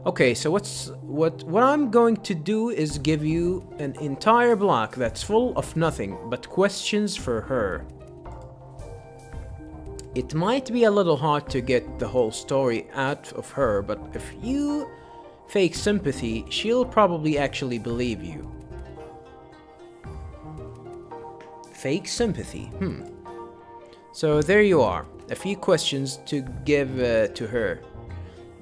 Okay, so what I'm going to do is give you an entire block that's full of nothing but questions for her. It might be a little hard to get the whole story out of her, but if you fake sympathy, she'll probably actually believe you. Fake sympathy, So there you are, a few questions to give to her.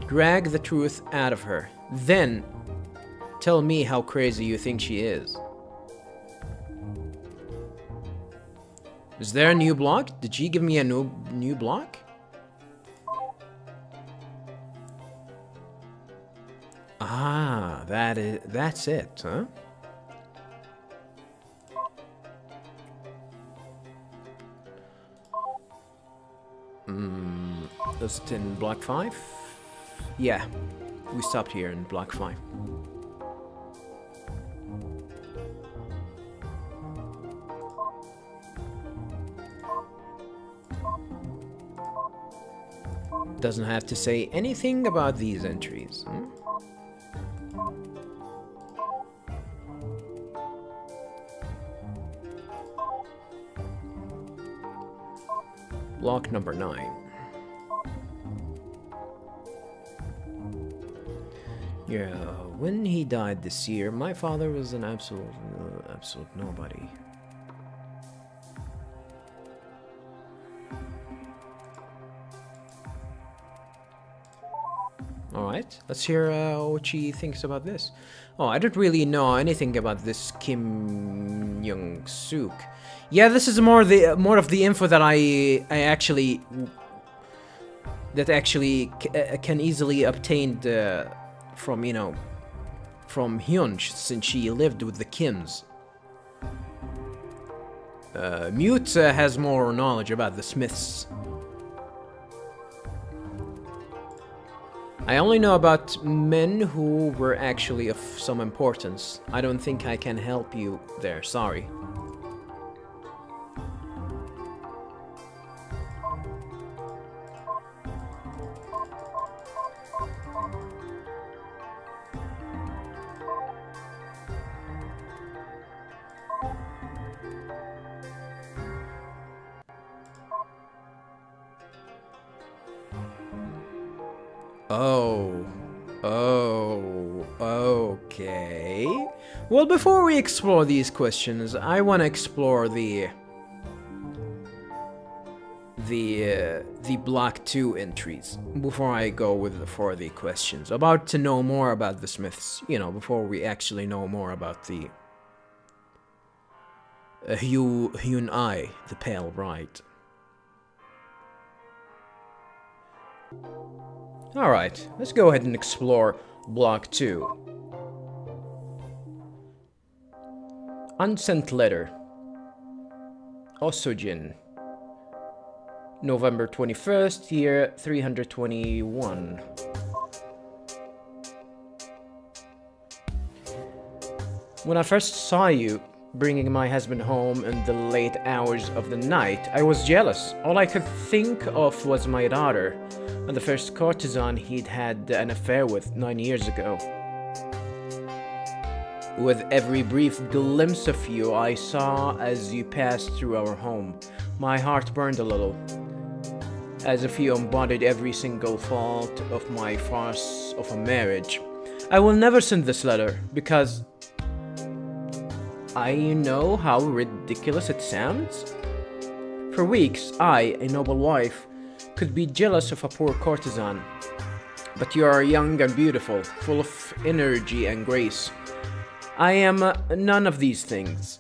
Drag the truth out of her. Then, tell me how crazy you think she is. Is there a new block? Did she give me a new block? Ah, that's it, huh? Was it in block 5? Yeah, we stopped here in block 5. Doesn't have to say anything about these entries. Block number 9. Yeah, when he died this year, my father was an absolute nobody. Alright, let's hear what she thinks about this. Oh, I don't really know anything about this Kim Young-suk. Yeah, this is more of the info that I actually can easily obtain from, you know, from Hyun, since she lived with the Kims. Mute has more knowledge about the Smiths. I only know about men who were actually of some importance. I don't think I can help you there, sorry. Okay. Well, before we explore these questions, I want to explore the block 2 entries before I go for the questions. About to know more about the Smiths, you know, before we actually know more about the Hyun-ai, the Pale Bride. Alright, let's go ahead and explore block 2. Unsent letter. Osojin. November 21st, year 321. When I first saw you bringing my husband home in the late hours of the night, I was jealous. All I could think of was my daughter, and the first courtesan he'd had an affair with 9 years ago. With every brief glimpse of you I saw as you passed through our home, my heart burned a little, as if you embodied every single fault of my farce of a marriage. I will never send this letter, because I know how ridiculous it sounds. For weeks, I, a noble wife, could be jealous of a poor courtesan. But you are young and beautiful, full of energy and grace. I am none of these things.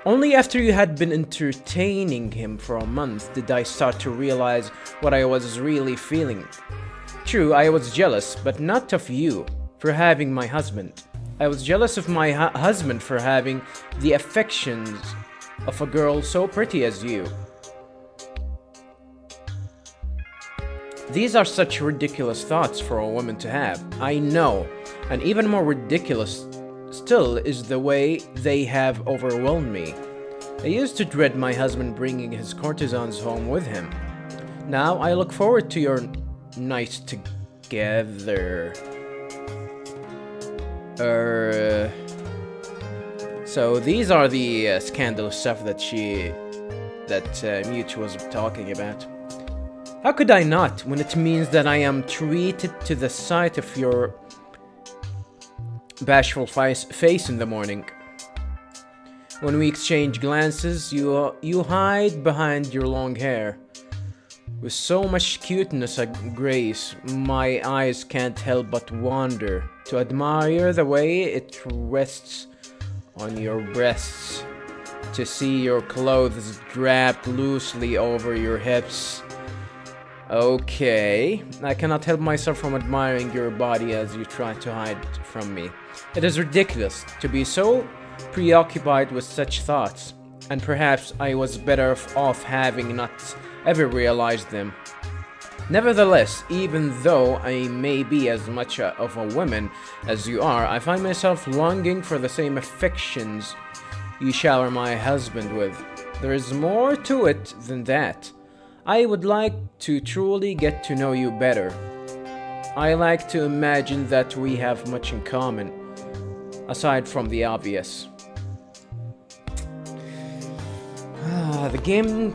Only after you had been entertaining him for a month did I start to realize what I was really feeling. True, I was jealous, but not of you for having my husband. I was jealous of my husband for having the affections of a girl so pretty as you. These are such ridiculous thoughts for a woman to have, I know, and even more ridiculous still is the way they have overwhelmed me. I used to dread my husband bringing his courtesans home with him. Now I look forward to your night together. So these are the scandalous stuff that Mute was talking about. How could I not, when it means that I am treated to the sight of your bashful face in the morning? When we exchange glances, you hide behind your long hair. With so much cuteness and grace, my eyes can't help but wander to admire the way it rests on your breasts, to see your clothes draped loosely over your hips. Okay, I cannot help myself from admiring your body as you try to hide from me. It is ridiculous to be so preoccupied with such thoughts, and perhaps I was better off having not ever realized them. Nevertheless, even though I may be as much of a woman as you are, I find myself longing for the same affections you shower my husband with. There is more to it than that. I would like to truly get to know you better. I like to imagine that we have much in common, aside from the obvious. The game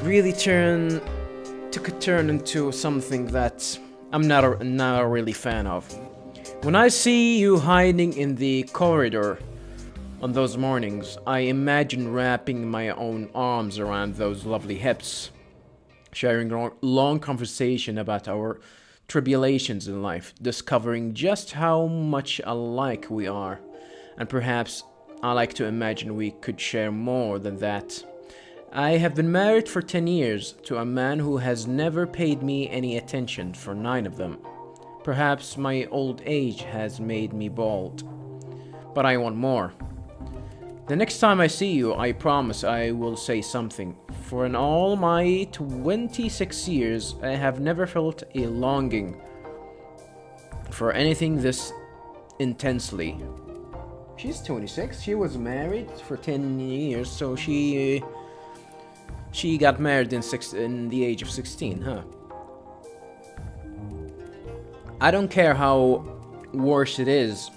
really took a turn into something that I'm not a really fan of. When I see you hiding in the corridor on those mornings, I imagine wrapping my own arms around those lovely hips, sharing a long conversation about our tribulations in life, discovering just how much alike we are, and perhaps I like to imagine we could share more than that. I have been married for 10 years to a man who has never paid me any attention for 9 of them. Perhaps my old age has made me bald, but I want more. The next time I see you, I promise I will say something. For in all my 26 years, I have never felt a longing for anything this intensely. She's 26. She was married for 10 years, so she got married in the age of 16, huh? I don't care how worse it is.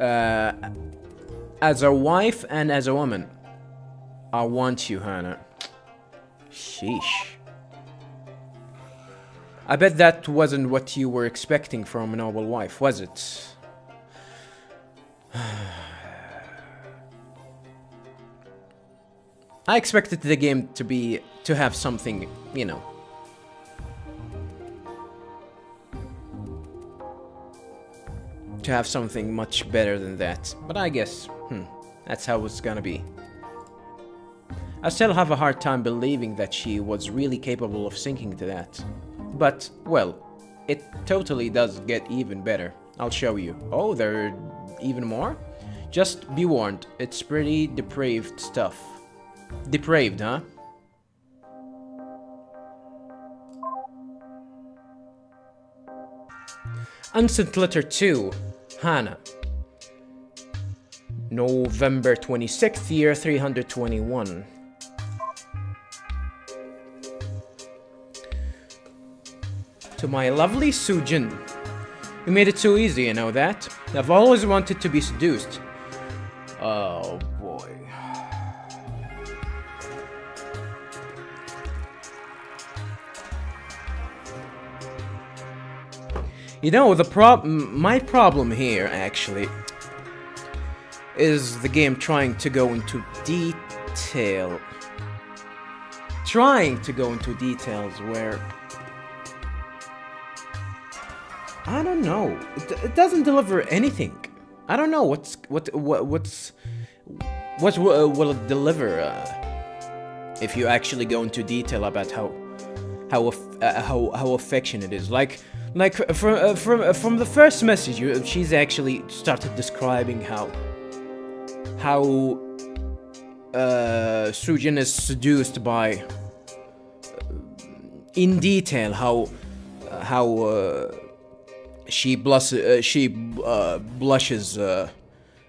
As a wife and as a woman, I want you, Hannah. Sheesh. I bet that wasn't what you were expecting from a noble wife, was it? I expected the game to have something, you know. To have something much better than that. But I guess, that's how it's gonna be. I still have a hard time believing that she was really capable of sinking to that. But, well, it totally does get even better. I'll show you. Oh, there are even more? Just be warned, it's pretty depraved stuff. Depraved, huh? Unsent Letter 2, Hannah. November 26th, year 321. To my lovely Sujin. You made it so easy, you know that? I've always wanted to be seduced. Oh boy. You know, my problem here, actually, is the game trying to go into detail. Trying to go into details where... I don't know. It doesn't deliver anything. I don't know what will it deliver if you actually go into detail about how affectionate it is. Like from the first message, she's actually started describing how Sujin is seduced by, in detail, how she blushes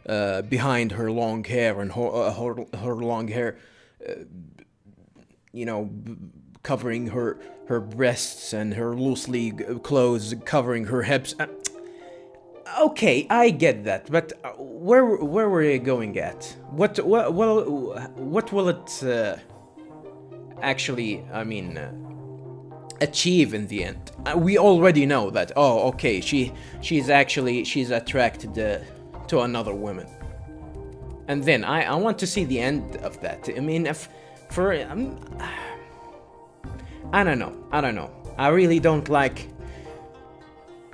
behind her long hair and her long hair, you know, covering her breasts and her loosely clothes covering her hips. Okay, I get that, but where were you going at? What will it actually? I mean, achieve in the end? We already know that. Oh, okay, she's attracted to another woman, and then I want to see the end of that. I mean, if for I don't know. I really don't like.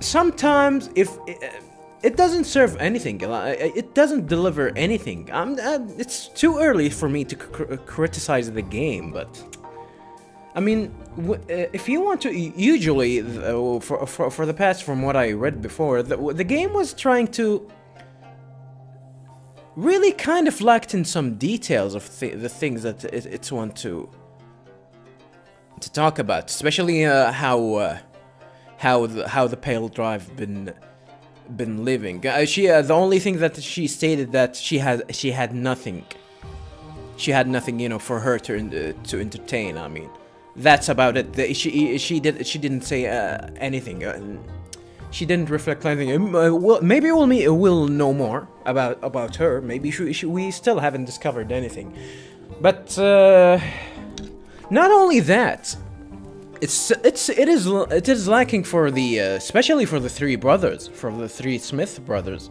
Sometimes if it doesn't serve anything, it doesn't deliver anything. It's too early for me to criticize the game, but I mean, if you want to, usually for the past, from what I read before, the game was trying to really kind of lacked in some details of the things that it's want to talk about, especially how the Pale Drive been living. She the only thing that she stated that she had nothing. She had nothing, you know, for her to entertain. I mean, that's about it. She didn't say anything. She didn't reflect anything. Well, maybe we'll know more about her. Maybe we still haven't discovered anything. But not only that, it is lacking for the especially for the three brothers, for the three Smith brothers,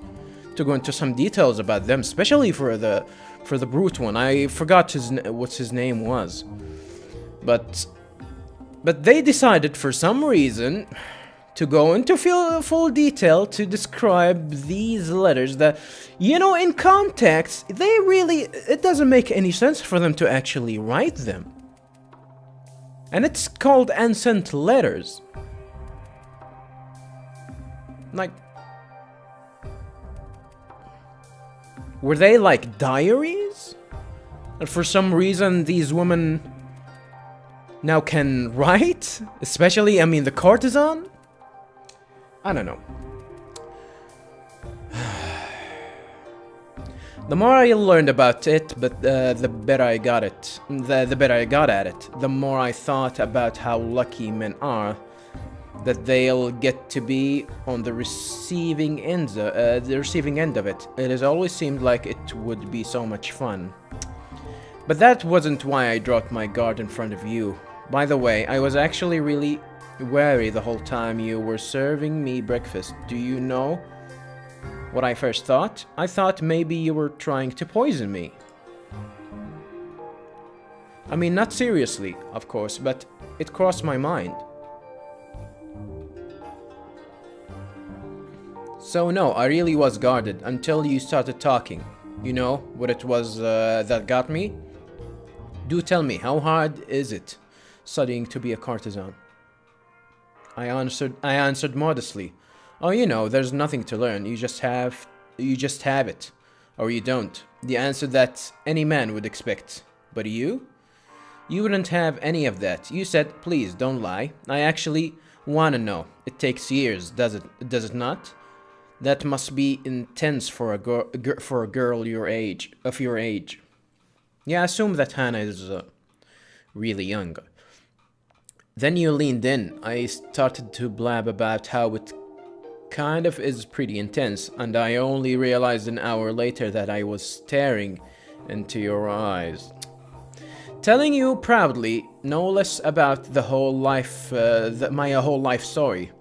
to go into some details about them, especially for the brute one. I forgot what his name was, but they decided for some reason to go into full detail to describe these letters that, you know, in context, it doesn't make any sense for them to actually write them. And it's called unsent letters. Like, were they like diaries? And for some reason, these women now can write? Especially, I mean, the courtesan? I don't know. The more I learned about it, but the better I got it. The better I got at it. The more I thought about how lucky men are that they'll get to be on the receiving end of it. It has always seemed like it would be so much fun. But that wasn't why I dropped my guard in front of you. By the way, I was actually really wary the whole time you were serving me breakfast. Do you know what I first thought? I thought maybe you were trying to poison me. I mean, not seriously, of course, but it crossed my mind. So no, I really was guarded until you started talking. You know what it was that got me? Do tell me, how hard is it studying to be a courtesan? I answered modestly. Oh, you know, there's nothing to learn. You just have it. Or you don't. The answer that any man would expect. But you? You wouldn't have any of that. You said, please, don't lie. I actually want to know. It takes years, does it not? That must be intense for a girl your age. Yeah, assume that Hannah is really young. Then you leaned in. I started to blab about how it kind of is pretty intense, and I only realized an hour later that I was staring into your eyes. Telling you proudly, no less about the whole life, my whole life story.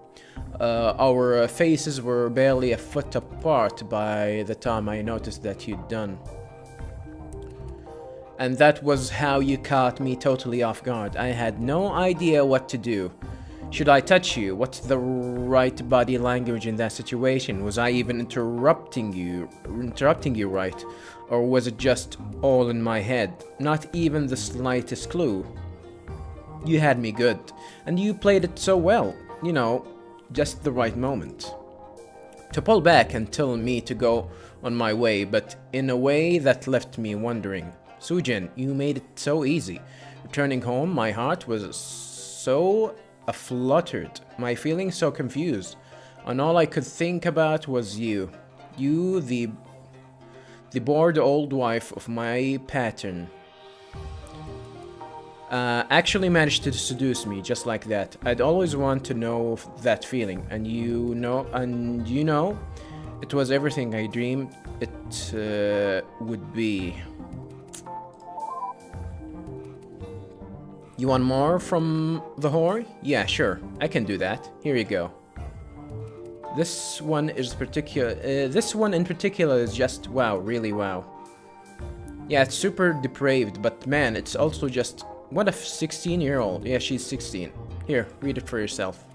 Our faces were barely a foot apart by the time I noticed that you'd done. And that was how you caught me totally off guard. I had no idea what to do. Should I touch you? What's the right body language in that situation? Was I even interrupting you right? Or was it just all in my head? Not even the slightest clue. You had me good, and you played it so well. You know, just the right moment to pull back and tell me to go on my way, but in a way that left me wondering. Sujin, you made it so easy. Returning home, my heart was so fluttered, my feelings so confused, and all I could think about was you. You, the The bored old wife of my pattern actually managed to seduce me just like that. I'd always want to know that feeling, and you know, it was everything I dreamed it would be. You want more from the whore? Yeah, sure, I can do that. Here you go. This one in particular is just wow, really wow. Yeah, it's super depraved, but man, it's also just what a 16-year-old. Yeah, she's 16. Here, read it for yourself.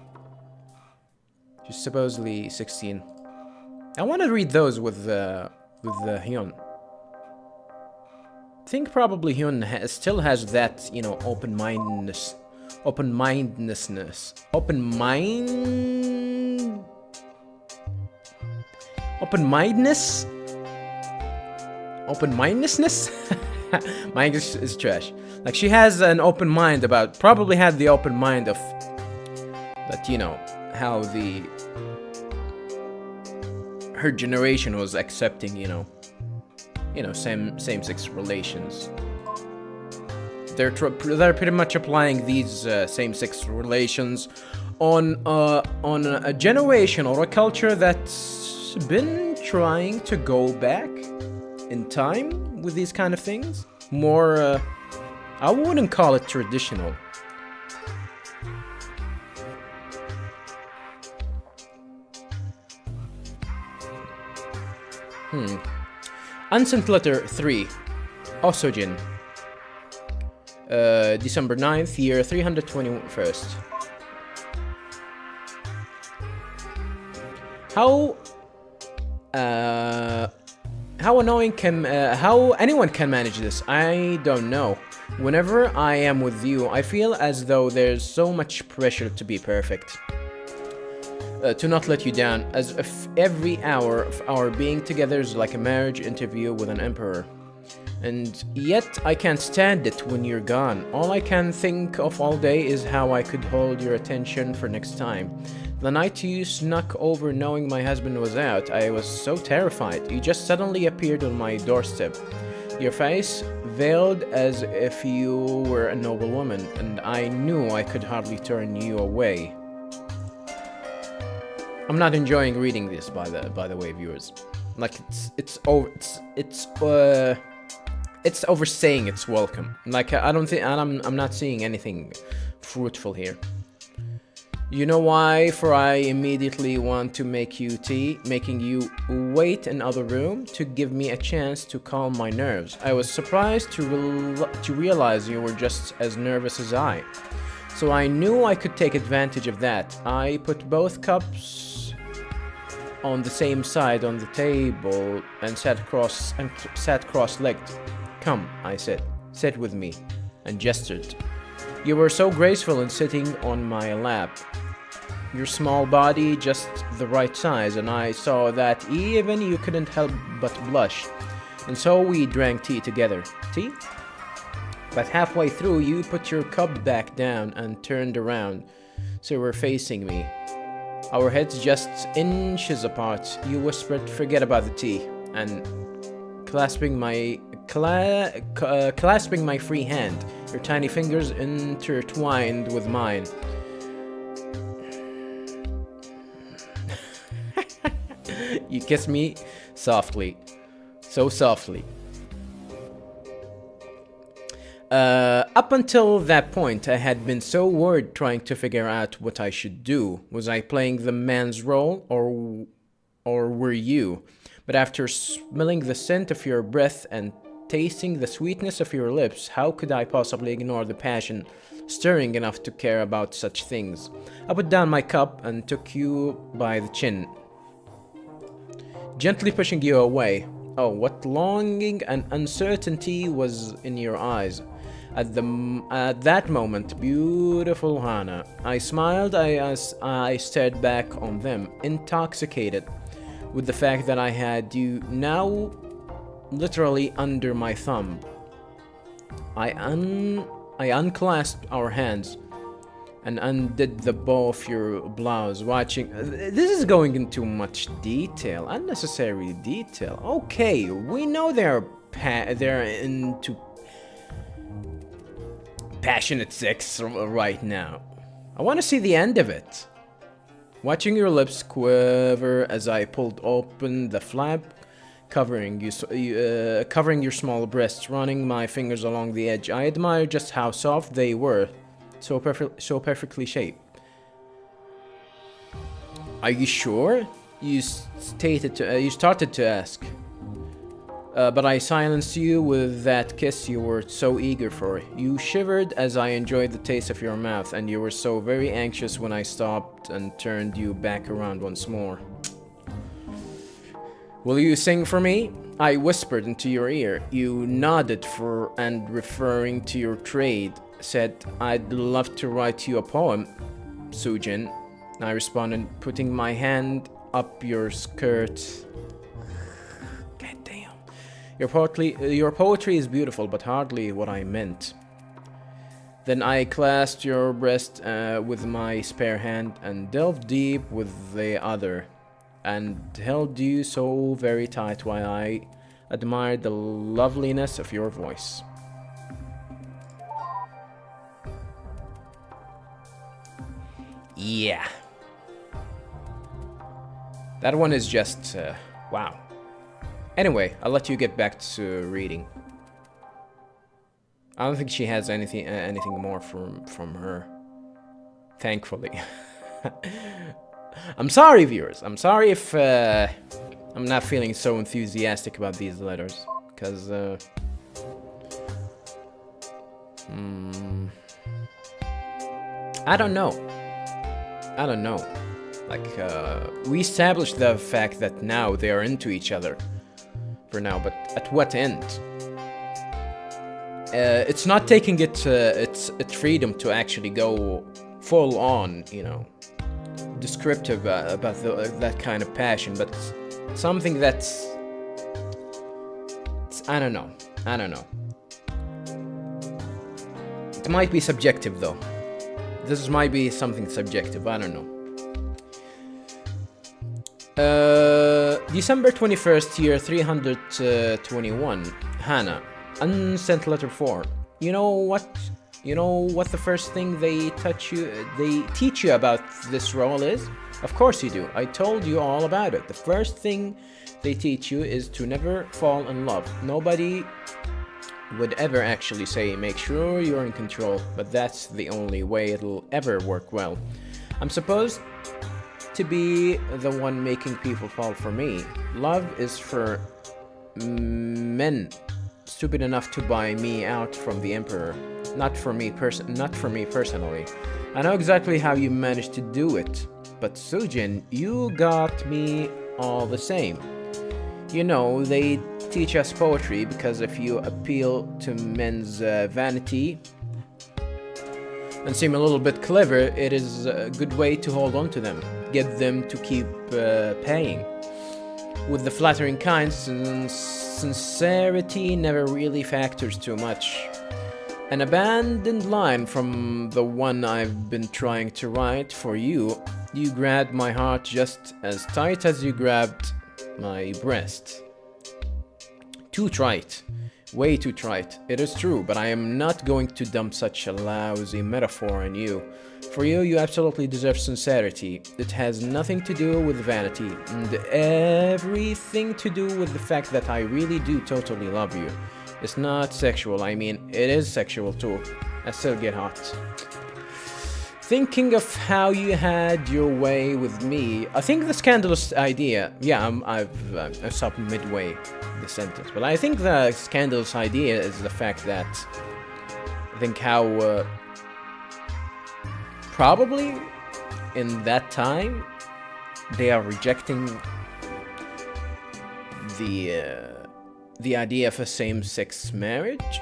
She's supposedly 16. I want to read those with Hyun. I think probably Hyun still has that, you know, open-mindedness. Open-mindedness. My English is trash. Like, she has an open mind about, probably had the open mind of that, you know, how her generation was accepting, you know, same-sex relations. They're pretty much applying these same-sex relations on a generation or a culture that's been trying to go back in time with these kind of things. More, I wouldn't call it traditional. Unsent Letter 3. Osojin. December 9th, year 321st. How annoying how anyone can manage this, I don't know. Whenever I am with you, I feel as though there's so much pressure to be perfect. To not let you down, as if every hour of our being together is like a marriage interview with an emperor. And yet, I can't stand it when you're gone. All I can think of all day is how I could hold your attention for next time. The night you snuck over knowing my husband was out, I was so terrified. You just suddenly appeared on my doorstep. Your face veiled as if you were a noble woman, and I knew I could hardly turn you away. I'm not enjoying reading this, by the way, viewers. Like, it's overstaying its welcome. Like, I'm not seeing anything fruitful here. You know why? For I immediately want to make you tea, making you wait in other room to give me a chance to calm my nerves. I was surprised to realize you were just as nervous as I. So I knew I could take advantage of that. I put both cups on the same side on the table and sat cross-legged. Come, I said, sit with me, and gestured. You were so graceful in sitting on my lap. Your small body just the right size, and I saw that even you couldn't help but blush. And so we drank tea together. Tea? But halfway through, you put your cup back down and turned around, so we're facing me. Our heads just inches apart. You whispered, "Forget about the tea," and clasping my free hand, your tiny fingers intertwined with mine. You kissed me softly, so softly. Up until that point, I had been so worried trying to figure out what I should do. Was I playing the man's role, or were you? But after smelling the scent of your breath and tasting the sweetness of your lips, how could I possibly ignore the passion stirring enough to care about such things? I put down my cup and took you by the chin, gently pushing you away. Oh, what longing and uncertainty was in your eyes. At that moment, beautiful Hana. I smiled as I stared back on them, intoxicated with the fact that I had you now literally under my thumb. I unclasped our hands and undid the bow of your blouse, watching... This is going into much detail, unnecessary detail. Okay, we know they're into passionate sex right now. I want to see the end of it. Watching your lips quiver as I pulled open the flap, covering your small breasts, running my fingers along the edge. I admired just how soft they were, so perfectly shaped. Are you sure? You started to ask. But I silenced you with that kiss you were so eager for. You shivered as I enjoyed the taste of your mouth, and you were so very anxious when I stopped and turned you back around once more. Will you sing for me? I whispered into your ear. You nodded and referring to your trade, said, I'd love to write you a poem, Sujin. I responded, putting my hand up your skirt. God damn. Your poetry is beautiful, but hardly what I meant. Then I clasped your breast with my spare hand and delved deep with the other, and held you so very tight while I admired the loveliness of your voice. Yeah. That one is just, wow. Anyway, I'll let you get back to reading. I don't think she has anything more from her. Thankfully. I'm sorry, viewers. I'm sorry if I'm not feeling so enthusiastic about these letters, because I don't know. Like, we established the fact that now they are into each other. For now, but at what end? It's not taking its freedom to actually go full on, you know, descriptive about that kind of passion, but something that's... I don't know. It might be subjective, though. This might be something subjective, I don't know. December 21st, year 321. Hannah. Unsent letter 4. You know what the first thing they teach you about this role is? Of course you do. I told you all about it. The first thing they teach you is to never fall in love. Nobody would ever actually say, make sure you're in control, but that's the only way it'll ever work well. I'm supposed to be the one making people fall for me. Love is for men stupid enough to buy me out from the Emperor. Not for me personally. I know exactly how you managed to do it, but Sujin, you got me all the same. You know, they teach us poetry because if you appeal to men's vanity and seem a little bit clever, it is a good way to hold on to them. Get them to keep paying. With the flattering kind, sincerity never really factors too much. An abandoned line from the one I've been trying to write for you. You grabbed my heart just as tight as you grabbed my breast. Too trite. Way too trite. It is true, but I am not going to dump such a lousy metaphor on you. For you, you absolutely deserve sincerity. It has nothing to do with vanity, and everything to do with the fact that I really do totally love you. It's not sexual, I mean, it is sexual too. I still get hot. Thinking of how you had your way with me, I think the scandalous idea... Yeah, I've stopped midway the sentence, but I think the scandalous idea is the fact that... I think how... probably in that time, they are rejecting the idea of a same-sex marriage.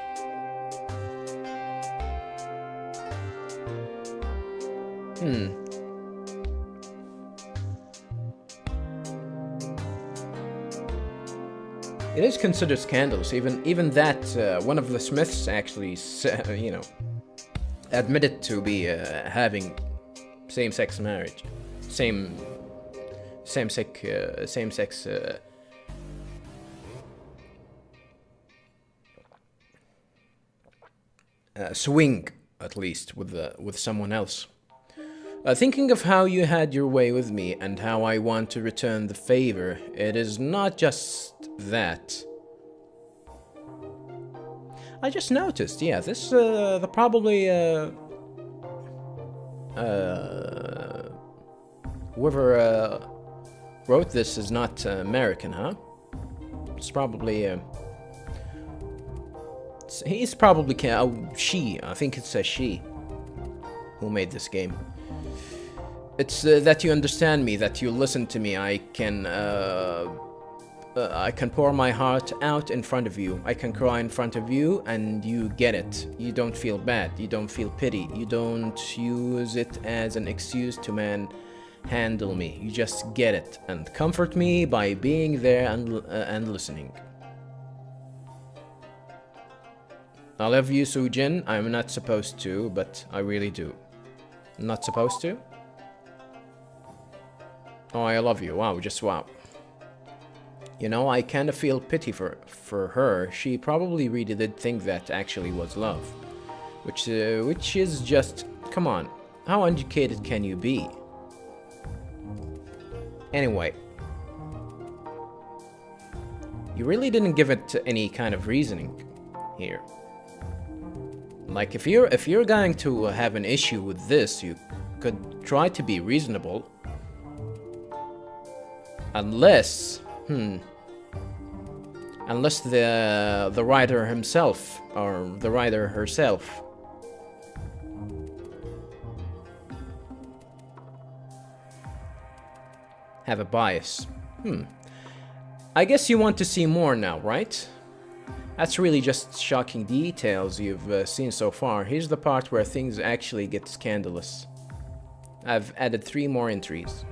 It is considered scandalous. Even that one of the Smiths actually, admitted to be having same-sex marriage, same-sex. Swing, at least, with someone else. Thinking of how you had your way with me and how I want to return the favor, it is not just that. I just noticed, yeah, this, whoever wrote this is not American, huh? It's probably, he's probably, she, I think it's a she who made this game. It's that you understand me, that you listen to me. I can pour my heart out in front of you. I can cry in front of you, and you get it. You don't feel bad. You don't feel pity. You don't use it as an excuse to handle me. You just get it and comfort me by being there and listening. I love you, Sujin. I'm not supposed to, but I really do. Not supposed to? Oh, I love you. Wow, just wow. You know, I kind of feel pity for her. She probably really did think that actually was love. Which is just... Come on. How uneducated can you be? Anyway. You really didn't give it any kind of reasoning here. Like, if you're going to have an issue with this, you could try to be reasonable. Unless the writer himself or the writer herself have a bias. I guess you want to see more now, right? That's really just shocking details you've seen so far. Here's the part where things actually get scandalous. I've added 3 more entries.